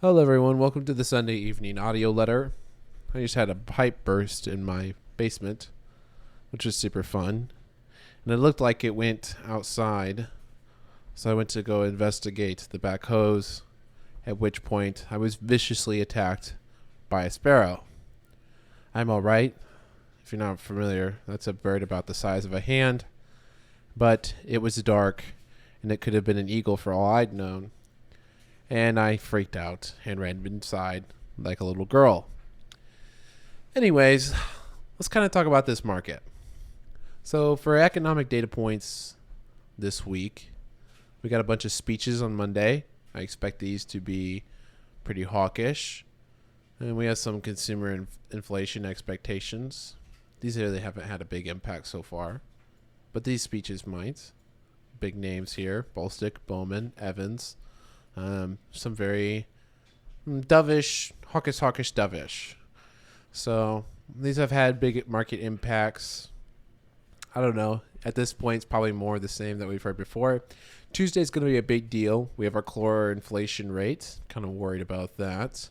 Hello, everyone. Welcome to the Sunday evening audio letter. I just had a pipe burst in my basement, which was super fun. And it looked like it went outside. So I went to go investigate the back hose, at which point I was viciously attacked by a sparrow. I'm all right. If you're not familiar, that's a bird about the size of a hand. But it was dark, and it could have been an eagle for all I'd known. And I freaked out and ran inside like a little girl. Anyways, let's kind of talk about this market. So for economic data points this week, we got a bunch of speeches on Monday. I expect these to be pretty hawkish. And we have some consumer inflation expectations. These really haven't had a big impact so far, but these speeches might. Big names here: Bolstick, Bowman, Evans. Some very dovish, hawkish, dovish. So these have had big market impacts. I don't know. At this point, it's probably more the same that we've heard before. Tuesday is going to be a big deal. We have our core inflation rate. Kind of worried about that.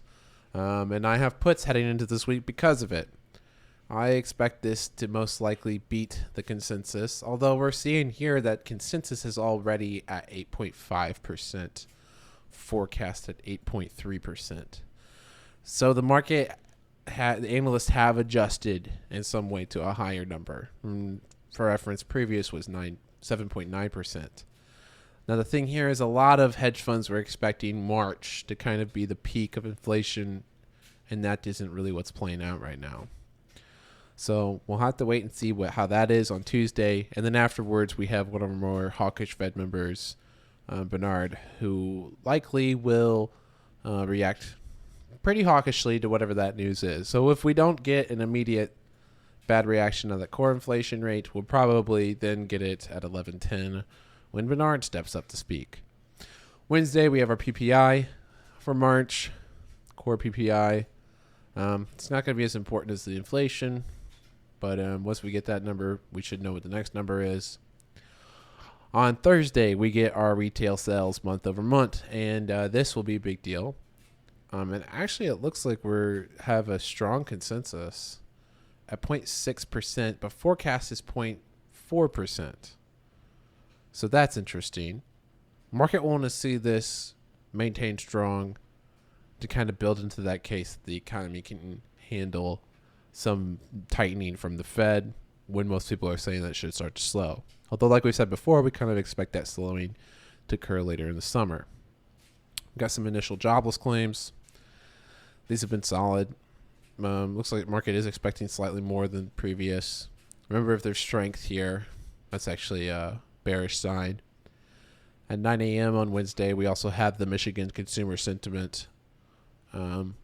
And I have puts heading into this week because of it. I expect this to most likely beat the consensus, although we're seeing here that consensus is already at 8.5%. Forecast at 8.3%. So the market, the analysts have adjusted in some way to a higher number. For reference, previous was 7.9%. Now the thing here is a lot of hedge funds were expecting March to kind of be the peak of inflation, and that isn't really what's playing out right now. So we'll have to wait and see how that is on Tuesday, and then afterwards we have one of our more hawkish Fed members, Bernard, who likely will react pretty hawkishly to whatever that news is. So if we don't get an immediate bad reaction on the core inflation rate, we'll probably then get it at 11:10 when Bernard steps up to speak. Wednesday, we have our PPI for March, core PPI. It's not going to be as important as the inflation, but once we get that number, we should know what the next number is. On Thursday, we get our retail sales month over month, and this will be a big deal. And actually, it looks like we have a strong consensus at 0.6%, but forecast is 0.4%. So that's interesting. Market want to see this maintain strong to kind of build into that case that the economy can handle some tightening from the Fed when most people are saying that it should start to slow. Although, like we said before, we kind of expect that slowing to occur later in the summer. We've got some initial jobless claims. These have been solid. Looks like the market is expecting slightly more than previous. Remember, if there's strength here, that's actually a bearish sign. At 9 a.m. on Wednesday, we also have the Michigan consumer sentiment,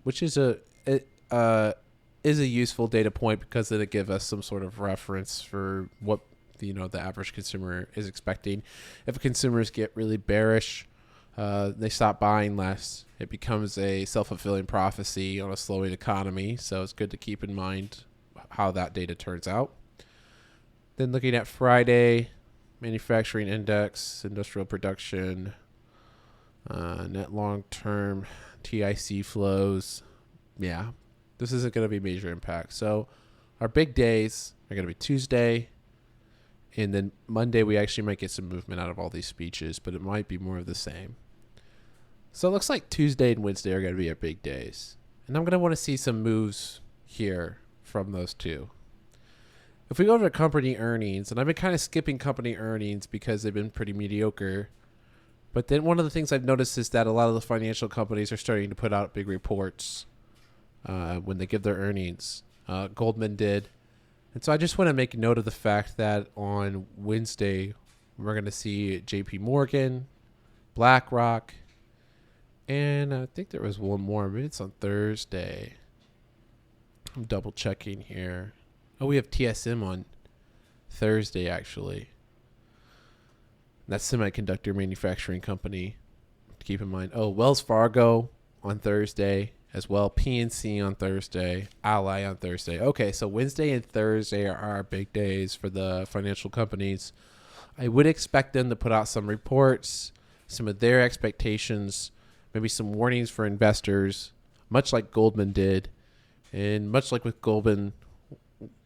which is a useful data point because it'll give us some sort of reference for what the average consumer is expecting. If consumers get really bearish, they stop buying less. It becomes a self-fulfilling prophecy on a slowing economy. So it's good to keep in mind how that data turns out. Then looking at Friday, manufacturing index, industrial production, net long-term TIC flows. Yeah, this isn't going to be major impact. So our big days are going to be Tuesday, and then Monday we actually might get some movement out of all these speeches, but it might be more of the same. So it looks like Tuesday and Wednesday are going to be our big days. And I'm going to want to see some moves here from those two. If we go over to company earnings, and I've been kind of skipping company earnings because they've been pretty mediocre, but then one of the things I've noticed is that a lot of the financial companies are starting to put out big reports when they give their earnings. Goldman did. And so I just want to make note of the fact that on Wednesday, we're going to see JP Morgan, BlackRock, and I think there was one more. Maybe it's on Thursday. I'm double checking here. Oh, we have TSM on Thursday, actually. That's semiconductor manufacturing company to keep in mind. Oh, Wells Fargo on Thursday as well. PNC on Thursday. Ally on Thursday. Okay, so Wednesday and Thursday are our big days for the financial companies. I would expect them to put out some reports, some of their expectations, maybe some warnings for investors, much like Goldman did. And much like with Goldman,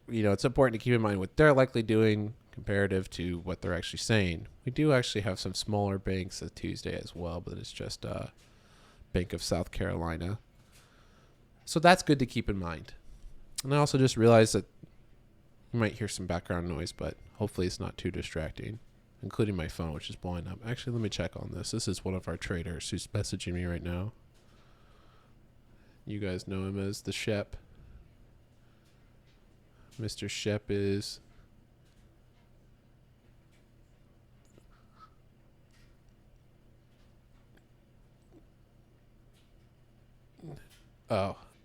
it's important to keep in mind what they're likely doing comparative to what they're actually saying. We do actually have some smaller banks on Tuesday as well, but it's just Bank of South Carolina. So that's good to keep in mind. And I also just realized that you might hear some background noise, but hopefully it's not too distracting, including my phone, which is blowing up. Actually, let me check on this. This is one of our traders who's messaging me right now. You guys know him as the Shep. Mr. Shep is...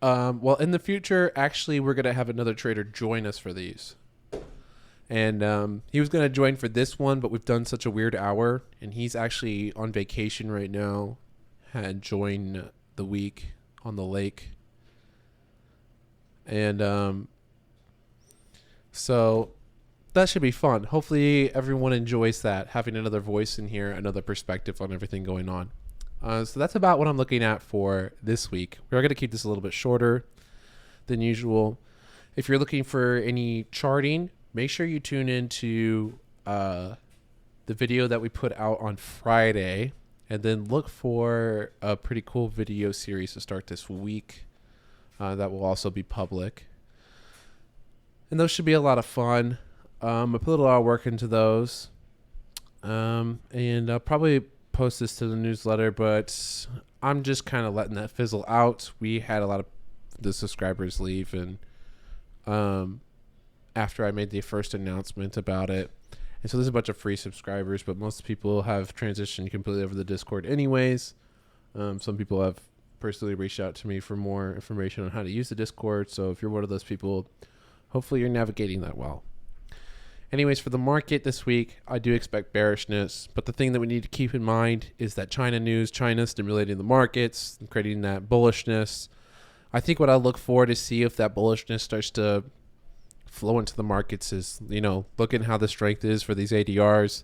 well, in the future, actually, we're going to have another trader join us for these. And he was going to join for this one, but we've done such a weird hour, and he's actually on vacation right now. Had joined the week on the lake. And so that should be fun. Hopefully everyone enjoys that, having another voice in here, another perspective on everything going on. So that's about what I'm looking at for this week. We're going to keep this a little bit shorter than usual. If you're looking for any charting, make sure you tune into the video that we put out on Friday, and then look for a pretty cool video series to start this week that will also be public. And those should be a lot of fun. I put a lot of work into those. And I'll probably post this to the newsletter, but I'm just kind of letting that fizzle out. We had a lot of the subscribers leave, and after I made the first announcement about it. And so there's a bunch of free subscribers, but most people have transitioned completely over the Discord anyways. Some people have personally reached out to me for more information on how to use the Discord. So if you're one of those people, hopefully you're navigating that well. Anyways, for the market this week, I do expect bearishness, but the thing that we need to keep in mind is that China news, China stimulating the markets, and creating that bullishness. I think what I look for to see if that bullishness starts to flow into the markets is, looking how the strength is for these ADRs,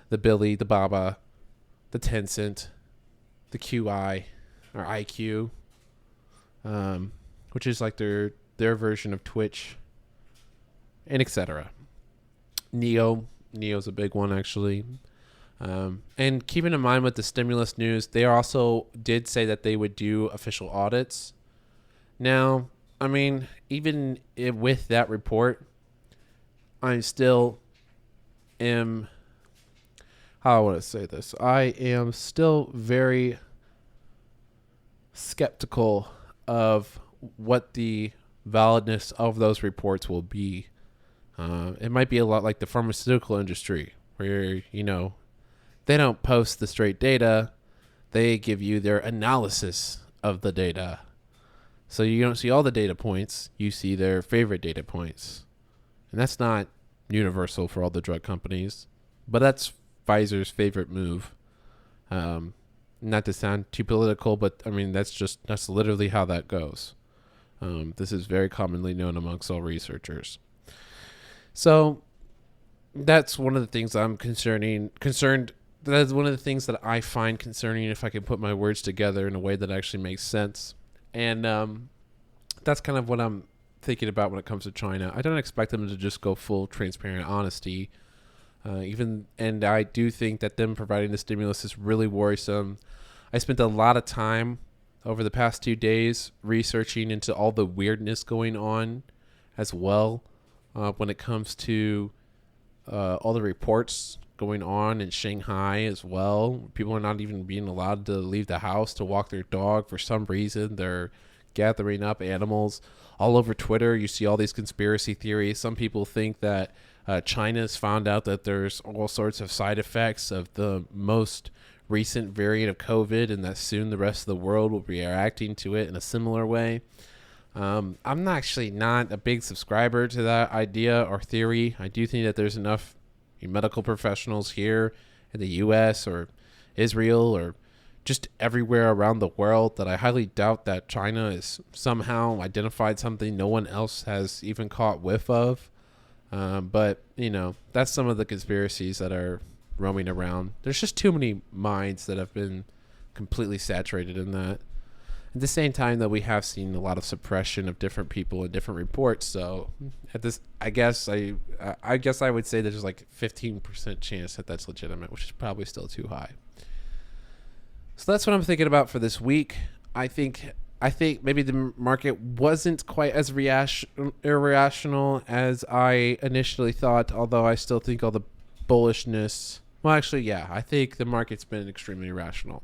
the Billy, the Baba, the Tencent, the QI, or IQ, which is like their version of Twitch, and etc. Neo's a big one, actually. And keeping in mind with the stimulus news, they also did say that they would do official audits. Now, I mean, even with that report, I still am, how I want to say this, I am still very skeptical of what the validness of those reports will be. It might be a lot like the pharmaceutical industry, where, they don't post the straight data. They give you their analysis of the data. So you don't see all the data points. You see their favorite data points. And that's not universal for all the drug companies. But that's Pfizer's favorite move. Not to sound too political, but, I mean, that's literally how that goes. This is very commonly known amongst all researchers. So that's one of the things I'm concerned. That's one of the things that I find concerning, if I can put my words together in a way that actually makes sense. And that's kind of what I'm thinking about when it comes to China. I don't expect them to just go full transparent honesty. And I do think that them providing the stimulus is really worrisome. I spent a lot of time over the past 2 days researching into all the weirdness going on as well. When it comes to all the reports going on in Shanghai as well. People are not even being allowed to leave the house to walk their dog. For some reason, they're gathering up animals. All over Twitter, you see all these conspiracy theories. Some people think that China's found out that there's all sorts of side effects of the most recent variant of COVID, and that soon the rest of the world will be reacting to it in a similar way. I'm actually not a big subscriber to that idea or theory. I do think that there's enough medical professionals here in the U.S. or Israel or just everywhere around the world that I highly doubt that China has somehow identified something no one else has even caught whiff of. But, that's some of the conspiracies that are roaming around. There's just too many minds that have been completely saturated in that. At the same time, though, we have seen a lot of suppression of different people in different reports. So at this, I guess I would say there's like 15% chance that that's legitimate, which is probably still too high. So that's what I'm thinking about for this week. I think maybe the market wasn't quite as irrational as I initially thought, although I still think all the bullishness. Well, actually, yeah, I think the market's been extremely irrational.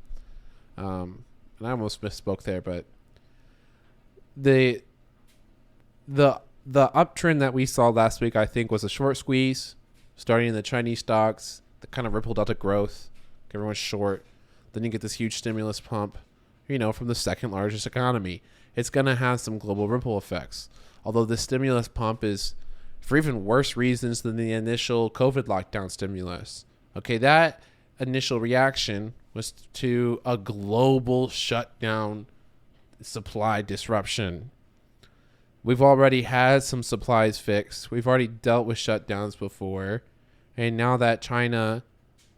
And I almost misspoke there, but the uptrend that we saw last week, I think, was a short squeeze, starting in the Chinese stocks that kind of rippled out to growth. Everyone's short. Then you get this huge stimulus pump, from the second largest economy. It's going to have some global ripple effects. Although the stimulus pump is for even worse reasons than the initial COVID lockdown stimulus. Okay, that initial reaction was to a global shutdown, supply disruption. We've already had some supplies fixed. We've already dealt with shutdowns before. And now that China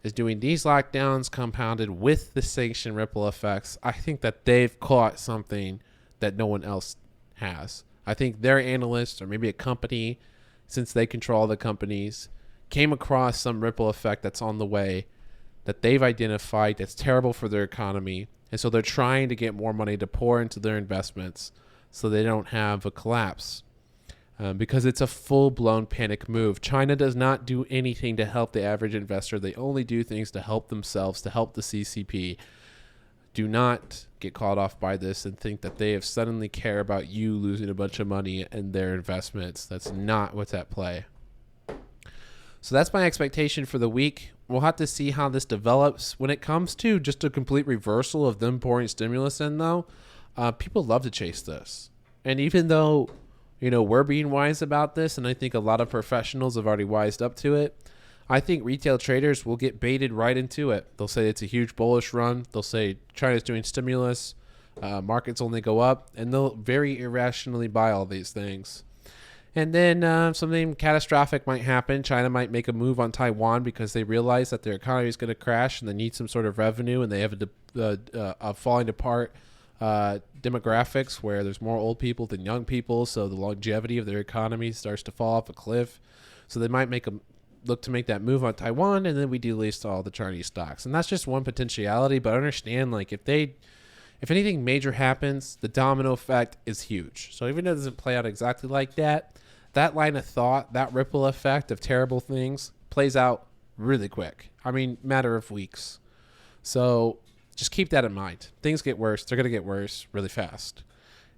is doing these lockdowns compounded with the sanction ripple effects, I think that they've caught something that no one else has. I think their analysts, or maybe a company, since they control the companies, came across some ripple effect that's on the way that they've identified that's terrible for their economy. And so they're trying to get more money to pour into their investments so they don't have a collapse. Because it's a full-blown panic move. China does not do anything to help the average investor. They only do things to help themselves, to help the CCP. Do not get caught off by this and think that they have suddenly care about you losing a bunch of money in their investments. That's not what's at play. So that's my expectation for the week. We'll have to see how this develops. When it comes to just a complete reversal of them pouring stimulus in, though, people love to chase this. And even though, we're being wise about this, and I think a lot of professionals have already wised up to it, I think retail traders will get baited right into it. They'll say it's a huge bullish run. They'll say China's doing stimulus, markets only go up, and they'll very irrationally buy all these things. And then something catastrophic might happen. China might make a move on Taiwan because they realize that their economy is going to crash and they need some sort of revenue, and they have a falling apart demographics where there's more old people than young people, so the longevity of their economy starts to fall off a cliff. So they might look to make that move on Taiwan, and then we delist all the Chinese stocks. And that's just one potentiality, but understand, if anything major happens, the domino effect is huge. So even though it doesn't play out exactly like that, that line of thought, that ripple effect of terrible things plays out really quick. Matter of weeks. So just keep that in mind. Things get worse. They're going to get worse really fast.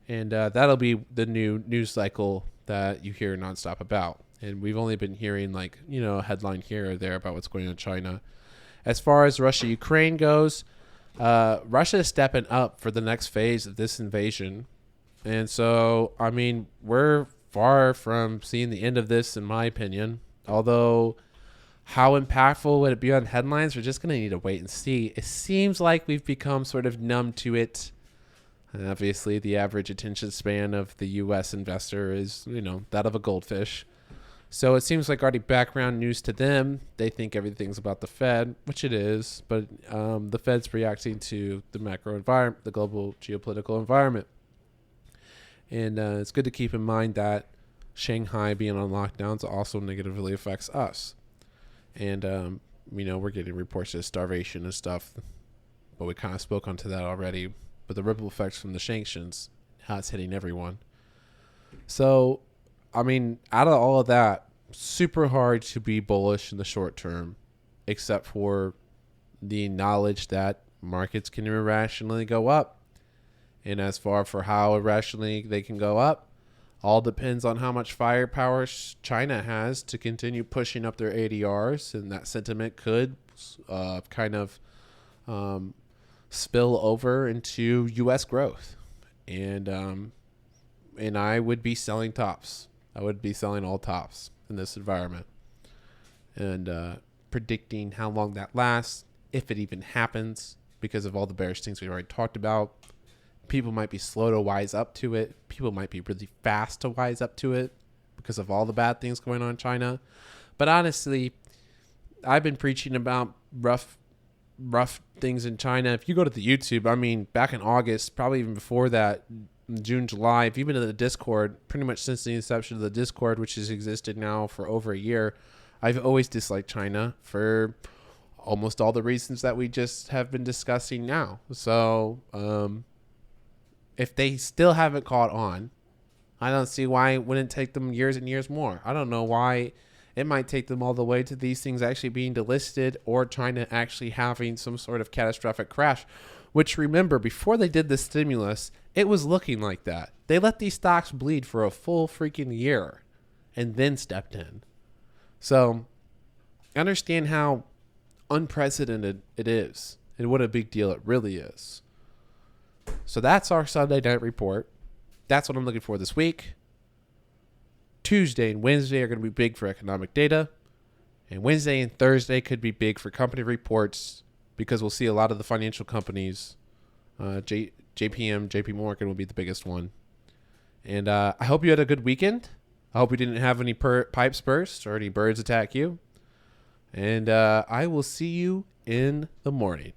And that'll be the new news cycle that you hear nonstop about. And we've only been hearing a headline here or there about what's going on in China. As far as Russia-Ukraine goes, Russia is stepping up for the next phase of this invasion. And so, we're far from seeing the end of this, in my opinion. Although, how impactful would it be on headlines? We're just going to need to wait and see. It seems like we've become sort of numb to it. And obviously, the average attention span of the U.S. investor is, that of a goldfish. So it seems like already background news to them. They think everything's about the Fed, which it is. But the Fed's reacting to the macro environment, the global geopolitical environment. And it's good to keep in mind that Shanghai being on lockdowns also negatively affects us. And, we're getting reports of starvation and stuff. But we kind of spoke onto that already. But the ripple effects from the sanctions, how it's hitting everyone. So, out of all of that, super hard to be bullish in the short term, except for the knowledge that markets can irrationally go up. And as far for how irrationally they can go up, all depends on how much firepower China has to continue pushing up their ADRs, and that sentiment could spill over into U.S. growth. And I would be selling tops. I would be selling all tops in this environment, and predicting how long that lasts, if it even happens, because of all the bearish things we already talked about. People might be slow to wise up to it. People might be really fast to wise up to it because of all the bad things going on in China. But honestly, I've been preaching about rough rough things in China. If you go to the YouTube, I mean, back in August, probably even before that, June, July, if you've been to the Discord, pretty much since the inception of the Discord, which has existed now for over a year, I've always disliked China for almost all the reasons that we just have been discussing now. So, if they still haven't caught on, I don't see why it wouldn't take them years and years more. I don't know why it might take them all the way to these things actually being delisted or China actually having some sort of catastrophic crash. Which, remember, before they did the stimulus, it was looking like that. They let these stocks bleed for a full freaking year and then stepped in. So, understand how unprecedented it is and what a big deal it really is. So that's our Sunday night report. That's what I'm looking for this week. Tuesday and Wednesday are going to be big for economic data. And Wednesday and Thursday could be big for company reports because we'll see a lot of the financial companies. JP Morgan will be the biggest one. And I hope you had a good weekend. I hope you didn't have any pipes burst or any birds attack you. And I will see you in the morning.